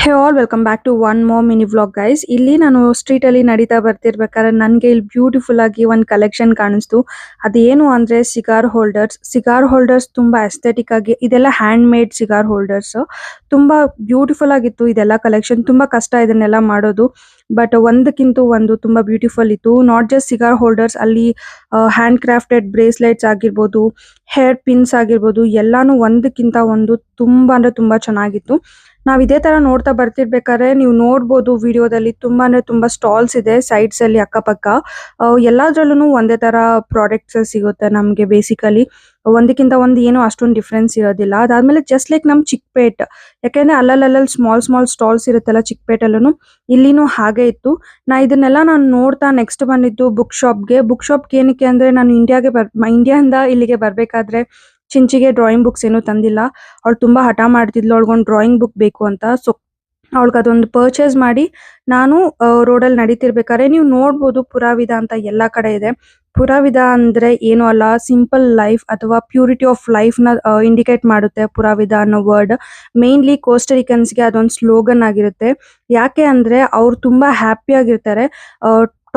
Hey all welcome back to one more mini vlog guys. ಇಲ್ಲಿ ನಾನು street ಅಲ್ಲಿ ನಡೀತಾ ಬರ್ತಿರ್ಬೇಕಾದ್ರೆ ನನಗೆ ಇಲ್ಲಿ ಬ್ಯೂಟಿಫುಲ್ ಆಗಿ ಒಂದು ಕಲೆಕ್ಷನ್ ಕಾಣಿಸ್ತು. ಅದೇನು ಅಂದ್ರೆ ಸಿಗಾರ್ ಹೋಲ್ಡರ್ಸ್ ತುಂಬಾ ಎಸ್ಥೆಟಿಕ್ ಆಗಿ, ಇದೆಲ್ಲ ಹ್ಯಾಂಡ್ ಮೇಡ್ ಸಿಗಾರ್ ಹೋಲ್ಡರ್ಸ್. ತುಂಬಾ ಬ್ಯೂಟಿಫುಲ್ ಆಗಿತ್ತು ಇದೆಲ್ಲ ಕಲೆಕ್ಷನ್. ತುಂಬಾ ಕಷ್ಟ ಇದನ್ನೆಲ್ಲ ಮಾಡೋದು, ಬಟ್ ಒಂದಕ್ಕಿಂತ ಒಂದು ತುಂಬಾ ಬ್ಯೂಟಿಫುಲ್ ಇತ್ತು. ನಾಟ್ ಜಸ್ಟ್ ಸಿಗಾರ್ ಹೋಲ್ಡರ್ಸ್, ಅಲ್ಲಿ ಹ್ಯಾಂಡ್ ಕ್ರಾಫ್ಟೆಡ್ ಬ್ರೇಸ್ಲೆಟ್ಸ್ ಆಗಿರ್ಬೋದು, ಹೇರ್ ಪಿನ್ಸ್ ಆಗಿರ್ಬೋದು, ಎಲ್ಲಾನು ಒಂದಕ್ಕಿಂತ ಒಂದು ತುಂಬಾ ಅಂದ್ರೆ ತುಂಬಾ ಚೆನ್ನಾಗಿತ್ತು. ನಾವ್ ಇದೇ ತರ ನೋಡ್ತಾ ಬರ್ತಿರ್ಬೇಕಾದ್ರೆ ನೀವು ನೋಡ್ಬೋದು ವಿಡಿಯೋದಲ್ಲಿ ತುಂಬಾ ಅಂದ್ರೆ ತುಂಬಾ ಸ್ಟಾಲ್ಸ್ ಇದೆ ಸೈಡ್ಸ್ ಅಲ್ಲಿ ಅಕ್ಕಪಕ್ಕ. ಎಲ್ಲಾದ್ರಲ್ಲೂ ಒಂದೇ ತರ ಪ್ರಾಡಕ್ಟ್ಸ್ ಸಿಗುತ್ತೆ ನಮ್ಗೆ. ಬೇಸಿಕಲಿ ಒಂದಕ್ಕಿಂತ ಒಂದು ಏನು ಅಷ್ಟೊಂದು ಡಿಫ್ರೆನ್ಸ್ ಇರೋದಿಲ್ಲ. ಅದಾದ್ಮೇಲೆ ಜಸ್ಟ್ ಲೈಕ್ ನಮ್ ಚಿಕ್ಕಪೇಟ್, ಯಾಕೆಂದ್ರೆ ಅಲ್ಲಲ್ಲಿ ಸ್ಮಾಲ್ ಸ್ಮಾಲ್ ಸ್ಟಾಲ್ಸ್ ಇರುತ್ತಲ್ಲ ಚಿಕ್ಕಪೇಟಲ್ಲೂ, ಇಲ್ಲಿನೂ ಹಾಗೆ ಇತ್ತು. ಇದನ್ನೆಲ್ಲ ನಾನು ನೋಡ್ತಾ ನೆಕ್ಸ್ಟ್ ಬಂದಿದ್ದು ಬುಕ್ ಶಾಪ್ಗೆ ಏನಕ್ಕೆ ಅಂದ್ರೆ ನಾನು ಇಂಡಿಯಾದಿಂದ ಇಲ್ಲಿಗೆ ಬರ್ಬೇಕಾದ್ರೆ ಚಿಂಚಿಗೆ ಡ್ರಾಯಿಂಗ್ ಬುಕ್ಸ್ ಏನು ತಂದಿಲ್ಲ. ಅವಳು ತುಂಬಾ ಹಠ ಮಾಡ್ತಿದ್ಲು ಅವಳಿಗೊಂದು ಡ್ರಾಯಿಂಗ್ ಬುಕ್ ಬೇಕು ಅಂತ. ಸೊ ಅವಳಿಗೆ ಅದೊಂದು ಪರ್ಚೇಸ್ ಮಾಡಿ ನಾನು ರೋಡಲ್ಲಿ ನಡೀತಿರ್ಬೇಕಾದ್ರೆ ನೀವು ನೋಡ್ಬೋದು ಪುರಾವಿದ ಅಂತ ಎಲ್ಲಾ ಕಡೆ ಇದೆ. ಪುರಾವಿದ ಅಂದ್ರೆ ಏನು ಅಲ್ಲ, ಸಿಂಪಲ್ ಲೈಫ್ ಅಥವಾ ಪ್ಯೂರಿಟಿ ಆಫ್ ಲೈಫ್ ನ ಇಂಡಿಕೇಟ್ ಮಾಡುತ್ತೆ ಪುರಾವಿದ ಅನ್ನೋ ವರ್ಡ್. ಮೇನ್ಲಿ ಕೋಸ್ಟರಿಕನ್ಸ್ಗೆ ಅದೊಂದು ಸ್ಲೋಗನ್ ಆಗಿರುತ್ತೆ. ಯಾಕೆ ಅಂದ್ರೆ ಅವ್ರು ತುಂಬಾ ಹ್ಯಾಪಿ ಆಗಿರ್ತಾರೆ.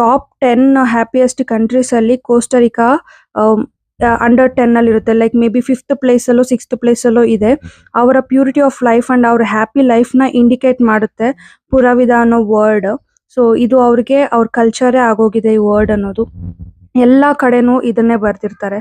ಟಾಪ್ 10 ಹ್ಯಾಪಿಯೆಸ್ಟ್ ಕಂಟ್ರೀಸ್ ಅಲ್ಲಿ ಕೋಸ್ಟರಿಕಾ ಅಂಡರ್ 10 ಅಲ್ಲಿ ಇರುತ್ತೆ. Like may be 5th place ಅಲ್ಲೋ 6th ಪ್ಲೇಸ್ ಅಲ್ಲೋ ಇದೆ. ಅವರ ಪ್ಯೂರಿಟಿ ಆಫ್ ಲೈಫ್ ಅಂಡ್ ಅವ್ರ ಹ್ಯಾಪಿ ಲೈಫ್ ನ ಇಂಡಿಕೇಟ್ ಮಾಡುತ್ತೆ ಪುರಾವಿದ ಅನ್ನೋ ವರ್ಡ್. ಸೊ ಇದು ಅವ್ರಿಗೆ ಅವ್ರ ಕಲ್ಚರೇ ಆಗೋಗಿದೆ ಈ ವರ್ಡ್ ಅನ್ನೋದು. ಎಲ್ಲಾ ಕಡೆನೂ ಇದನ್ನೇ ಬರ್ದಿರ್ತಾರೆ.